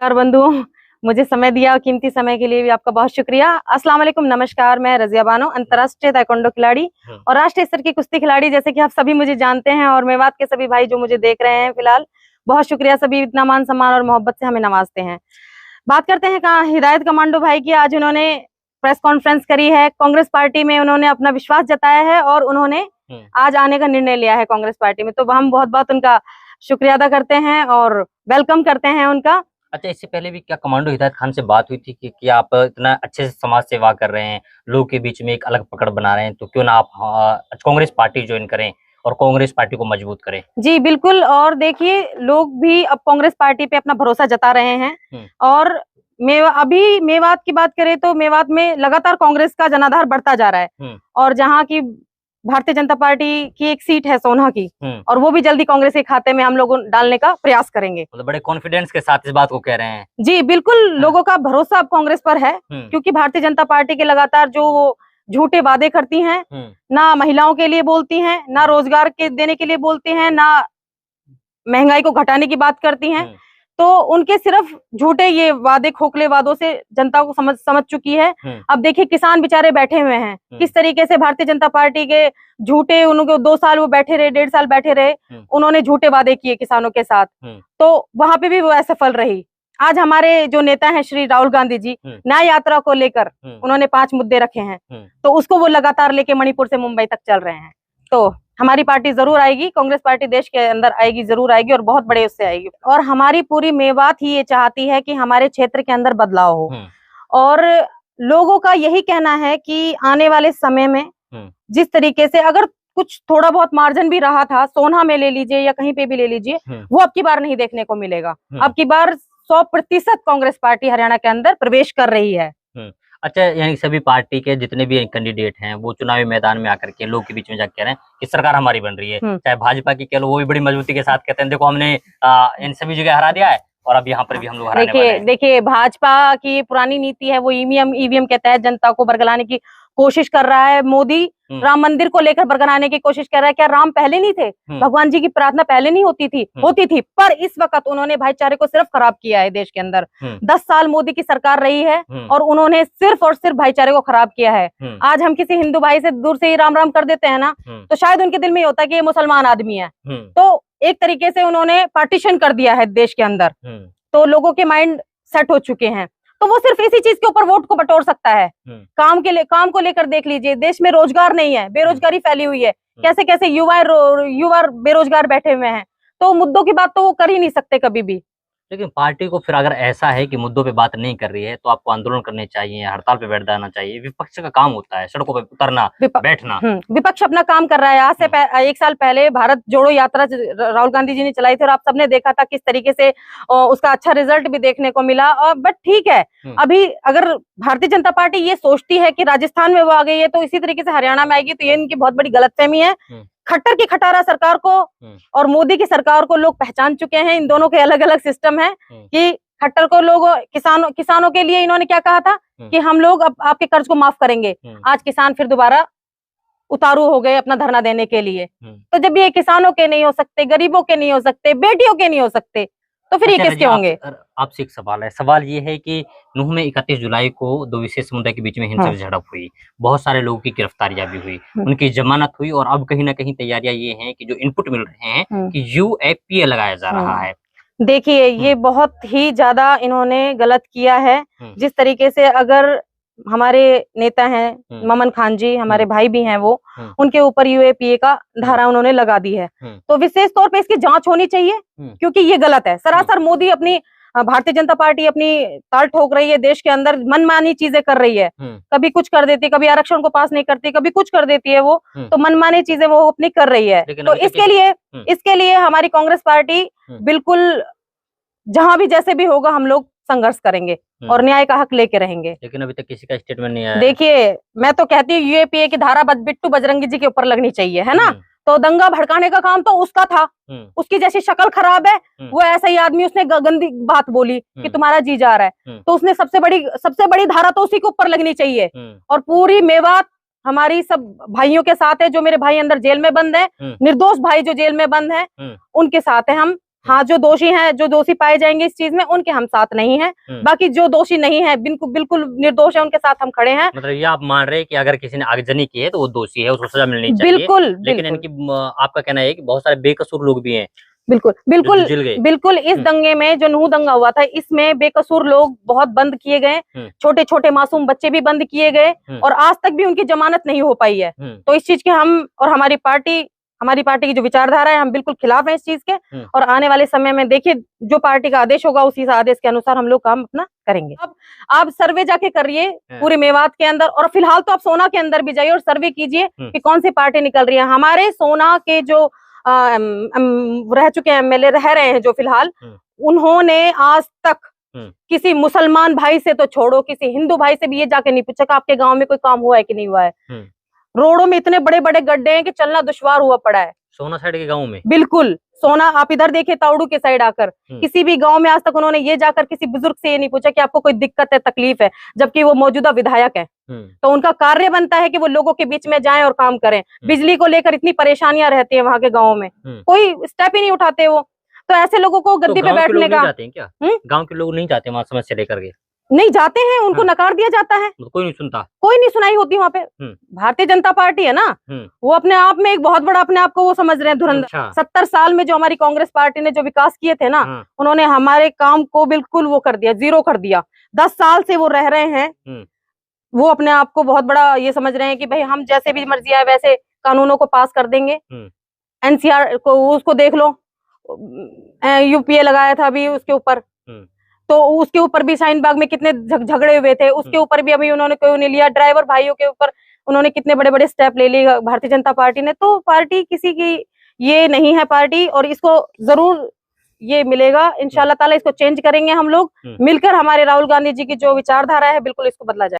नमस्कार बंधुओं, मुझे समय दिया कीमती समय के लिए भी आपका बहुत शुक्रिया। अस्सलाम वालेकुम, नमस्कार। मैं रजिया बानो, अंतर्राष्ट्रीय ताइक्वांडो खिलाड़ी और राष्ट्रीय स्तर की कुश्ती खिलाड़ी। जैसे कि आप सभी मुझे जानते हैं और मेवात के सभी भाई जो मुझे देख रहे हैं फिलहाल, बहुत शुक्रिया। सभी इतना मान सम्मान और मोहब्बत से हमें नवाजते हैं। बात करते हैं कहाँ हिदायत कमांडो भाई की। आज उन्होंने प्रेस कॉन्फ्रेंस करी है। कांग्रेस पार्टी में उन्होंने अपना विश्वास जताया है और उन्होंने आज आने का निर्णय लिया है कांग्रेस पार्टी में। तो हम बहुत बहुत उनका शुक्रिया अदा करते हैं और वेलकम करते हैं उनका। अच्छा, इससे पहले भी क्या कमांडो हिदायत खान से बात हुई थी कि आप इतना अच्छे से समाज सेवा कर रहे हैं, लोगों के बीच में एक अलग पकड़ बना रहे हैं, तो क्यों ना आप कांग्रेस पार्टी ज्वाइन करें और कांग्रेस पार्टी को मजबूत करें? जी बिल्कुल। और देखिए, लोग भी अब कांग्रेस पार्टी पे अपना भरोसा जता रहे हैं और अभी मेवात की बात करें तो मेवात में लगातार कांग्रेस का जनाधार बढ़ता जा रहा है और जहाँ की भारतीय जनता पार्टी की एक सीट है सोना की, और वो भी जल्दी कांग्रेस के खाते में हम लोग डालने का प्रयास करेंगे। मतलब बड़े कॉन्फिडेंस के साथ इस बात को कह रहे हैं। जी बिल्कुल, लोगों का भरोसा अब कांग्रेस पर है क्योंकि भारतीय जनता पार्टी के लगातार जो झूठे वादे करती हैं, ना महिलाओं के लिए बोलती हैं, ना रोजगार के देने के लिए बोलती हैं, ना महंगाई को घटाने की बात करती हैं, तो उनके सिर्फ झूठे ये वादे खोखले वादों से जनता को समझ चुकी है। अब देखिए, किसान बेचारे बैठे हुए हैं, किस तरीके से भारतीय जनता पार्टी के झूठे, उनको 2 साल वो बैठे रहे, 1.5 साल बैठे रहे, उन्होंने झूठे वादे किए किसानों के साथ, तो वहां पे भी वो असफल रही। आज हमारे जो नेता हैं श्री राहुल गांधी जी, न्याय यात्रा को लेकर उन्होंने 5 मुद्दे रखे हैं, तो उसको वो लगातार लेके मणिपुर से मुंबई तक चल रहे हैं। तो हमारी पार्टी जरूर आएगी, कांग्रेस पार्टी देश के अंदर आएगी, जरूर आएगी और बहुत बड़े उससे आएगी। और हमारी पूरी मेवात ही ये चाहती है कि हमारे क्षेत्र के अंदर बदलाव हो और लोगों का यही कहना है कि आने वाले समय में जिस तरीके से अगर कुछ थोड़ा बहुत मार्जिन भी रहा था, सोना में ले लीजिए या कहीं पे भी ले लीजिए, वो अब की बार नहीं देखने को मिलेगा। अब की बार 100% कांग्रेस पार्टी हरियाणा के अंदर प्रवेश कर रही है। अच्छा, यानी सभी पार्टी के जितने भी कैंडिडेट हैं वो चुनावी मैदान में आकर के लोग के बीच में जाकर कह रहे हैं कि सरकार हमारी बन रही है। चाहे भाजपा की कह लो, वो भी बड़ी मजबूती के साथ कहते हैं देखो हमने इन सभी जगह हरा दिया है और अब यहाँ पर भी हम लोग हराने वाले हैं। देखिए, भाजपा की पुरानी नीति है, वो ईवीएम के तहत जनता को बरगलाने की कोशिश कर रहा है। मोदी राम मंदिर को लेकर बरगलाने की कोशिश कर रहा है। क्या राम पहले नहीं थे? भगवान जी की प्रार्थना पहले नहीं होती थी? होती थी, पर इस वक्त उन्होंने भाईचारे को सिर्फ खराब किया है देश के अंदर। 10 साल मोदी की सरकार रही है और उन्होंने सिर्फ और सिर्फ भाईचारे को खराब किया है। आज हम किसी हिंदू भाई से दूर से ही राम राम कर देते हैं ना, तो शायद उनके दिल में होता है कि ये मुसलमान आदमी है। तो एक तरीके से उन्होंने पार्टीशन कर दिया है देश के अंदर, तो लोगों के माइंड सेट हो चुके हैं। तो वो सिर्फ इसी चीज के ऊपर वोट को बटोर सकता है। काम को लेकर देख लीजिए, देश में रोजगार नहीं है, बेरोजगारी फैली हुई है, कैसे कैसे युवा बेरोजगार बैठे हुए हैं, तो मुद्दों की बात तो वो कर ही नहीं सकते कभी भी। लेकिन पार्टी को फिर अगर ऐसा है कि मुद्दों पे बात नहीं कर रही है तो आपको आंदोलन करने चाहिए, हड़ताल पे बैठ जाना चाहिए। विपक्ष का काम होता है सड़कों पे उतरना, बैठना। विपक्ष अपना काम कर रहा है। आज से 1 साल पहले भारत जोड़ो यात्रा राहुल गांधी जी ने चलाई थी और आप सबने देखा था किस तरीके से उसका अच्छा रिजल्ट भी देखने को मिला। और बट ठीक है, अभी अगर भारतीय जनता पार्टी ये सोचती है कि राजस्थान में वो आ गई है तो इसी तरीके से हरियाणा में आएगी, तो ये इनकी बहुत बड़ी गलतफहमी है। खट्टर की खटारा सरकार को और मोदी की सरकार को लोग पहचान चुके हैं। इन दोनों के अलग अलग सिस्टम है कि खट्टर को लोग किसानों के लिए इन्होंने क्या कहा था कि हम लोग अब आपके कर्ज को माफ करेंगे। आज किसान फिर दोबारा उतारू हो गए अपना धरना देने के लिए। तो जब ये किसानों के नहीं हो सकते, गरीबों के नहीं हो सकते, बेटियों के नहीं हो सकते, तो फिर ये किसके होंगे? आपसे एक सवाल है। सवाल ये है कि नूह में 31 जुलाई को 2 विशेष समुदाय के बीच में हिंसक झड़प हुई, बहुत सारे लोगों की गिरफ्तारियां भी हुई, उनकी जमानत हुई और अब कहीं ना कहीं तैयारियां ये हैं कि जो इनपुट मिल रहे हैं कि UAPA लगाया जा रहा है। देखिए, ये बहुत ही ज्यादा इन्होंने गलत किया है। जिस तरीके से अगर हमारे नेता हैं ममन खान जी, हमारे भाई भी हैं, वो उनके ऊपर UAPA का धारा उन्होंने लगा दी है, तो विशेष तौर पे इसकी जांच होनी चाहिए क्योंकि ये गलत है। सरासर मोदी अपनी भारतीय जनता पार्टी अपनी ताल ठोक रही है, देश के अंदर मनमानी चीजें कर रही है। कभी कुछ कर देती, कभी आरक्षण को पास नहीं करती, कभी कुछ कर देती है वो, तो मनमानी चीजें वो अपनी कर रही है। तो इसके लिए हमारी कांग्रेस पार्टी बिल्कुल जहां भी जैसे भी होगा हम लोग संघर्ष करेंगे और न्याय का हक लेके रहेंगे। लेकिन अभी तक किसी का स्टेटमेंट नहीं आया। देखिए, मैं तो कहती हूँ UAPA की धारा बिट्टू बजरंगी जी के ऊपर लगनी चाहिए, है ना। तो दंगा भड़काने का काम तो उसका था, उसकी जैसी शक्ल खराब है, वो ऐसा ही आदमी, उसने गंदी बात बोली कि तुम्हारा जी जा रहा है, तो उसने सबसे बड़ी धारा तो उसी के ऊपर लगनी चाहिए। और पूरी मेवात हमारी सब भाइयों के साथ है, जो मेरे भाई अंदर जेल में बंद है, निर्दोष भाई जो जेल में बंद है, उनके साथ है हम। हाँ, जो दोषी पाए जाएंगे इस चीज में, उनके हम साथ नहीं हैं। बाकी जो दोषी नहीं है, बिल्कुल निर्दोष है, उनके साथ हम खड़े हैं। मतलब ये आप मान रहे हैं कि अगर किसी ने आगजनी की है तो वो दोषी है, उसको सजा मिलनी चाहिए। बिल्कुल, लेकिन इनकी आपका कहना है कि बहुत सारे बेकसूर लोग भी हैं। बिल्कुल इस दंगे में, जो नूह दंगा हुआ था, इसमें बेकसूर लोग बहुत बंद किए गए, छोटे छोटे मासूम बच्चे भी बंद किए गए, और आज तक भी उनकी जमानत नहीं हो पाई है। तो इस चीज के हम और हमारी पार्टी की जो विचारधारा है, हम बिल्कुल खिलाफ है इस चीज के। और आने वाले समय में देखिए, जो पार्टी का आदेश होगा उसी आदेश के अनुसार हम लोग काम अपना करेंगे। अब आप सर्वे जाके करिए पूरे मेवात के अंदर, और फिलहाल तो आप सोना के अंदर भी जाइए और सर्वे कीजिए कि कौन सी पार्टी निकल रही है। हमारे सोना के जो रह चुके एमएलए रह रहे हैं जो फिलहाल, उन्होंने आज तक किसी मुसलमान भाई से तो छोड़ो, किसी हिंदू भाई से भी ये जाके नहीं पूछा कि आपके गांव में कोई काम हुआ है कि नहीं हुआ है। रोडों में इतने बड़े बड़े गड्ढे हैं कि चलना दुश्वार हुआ पड़ा है सोना साइड के गांव में। बिल्कुल, सोना आप इधर देखिए, ताउडू के साइड आकर किसी भी गांव में आज तक उन्होंने ये जाकर किसी बुजुर्ग से ये नहीं पूछा कि आपको कोई दिक्कत है, तकलीफ है, जबकि वो मौजूदा विधायक है। तो उनका कार्य बनता है कि वो लोगों के बीच में जाएं और काम करें। बिजली को लेकर इतनी परेशानियां रहती है वहां के गाँव में, कोई स्टेप ही नहीं उठाते वो। तो ऐसे लोगों को गद्दी पे बैठने का, गाँव के लोग नहीं जाते वहां समस्या लेकर के? नहीं जाते हैं, उनको नकार दिया जाता है, कोई नहीं सुनता, कोई नहीं सुनाई होती वहाँ पे। भारतीय जनता पार्टी है ना, वो अपने आप में एक बहुत बड़ा, अपने आप को वो समझ रहे हैं धुरंधर। 70 साल में जो हमारी कांग्रेस पार्टी ने जो विकास किए थे ना, उन्होंने हमारे काम को बिल्कुल वो कर दिया, जीरो कर दिया। 10 साल से वो रह रहे हैं, वो अपने आप को बहुत बड़ा ये समझ रहे हैं कि भाई हम जैसे भी मर्जी आए वैसे कानूनों को पास कर देंगे। एनसीआर को उसको देख लो, यूपीए लगाया था अभी उसके ऊपर, तो उसके ऊपर भी शाहीन बाग में कितने झगड़े हुए थे, उसके ऊपर भी अभी उन्होंने कोई नहीं लिया। ड्राइवर भाइयों के ऊपर उन्होंने कितने बड़े बड़े स्टेप ले लिए भारतीय जनता पार्टी ने। तो पार्टी किसी की ये नहीं है पार्टी, और इसको जरूर ये मिलेगा इंशाल्लाह ताला। इसको चेंज करेंगे हम लोग मिलकर। हमारे राहुल गांधी जी की जो विचारधारा है, बिल्कुल इसको बदला जाए।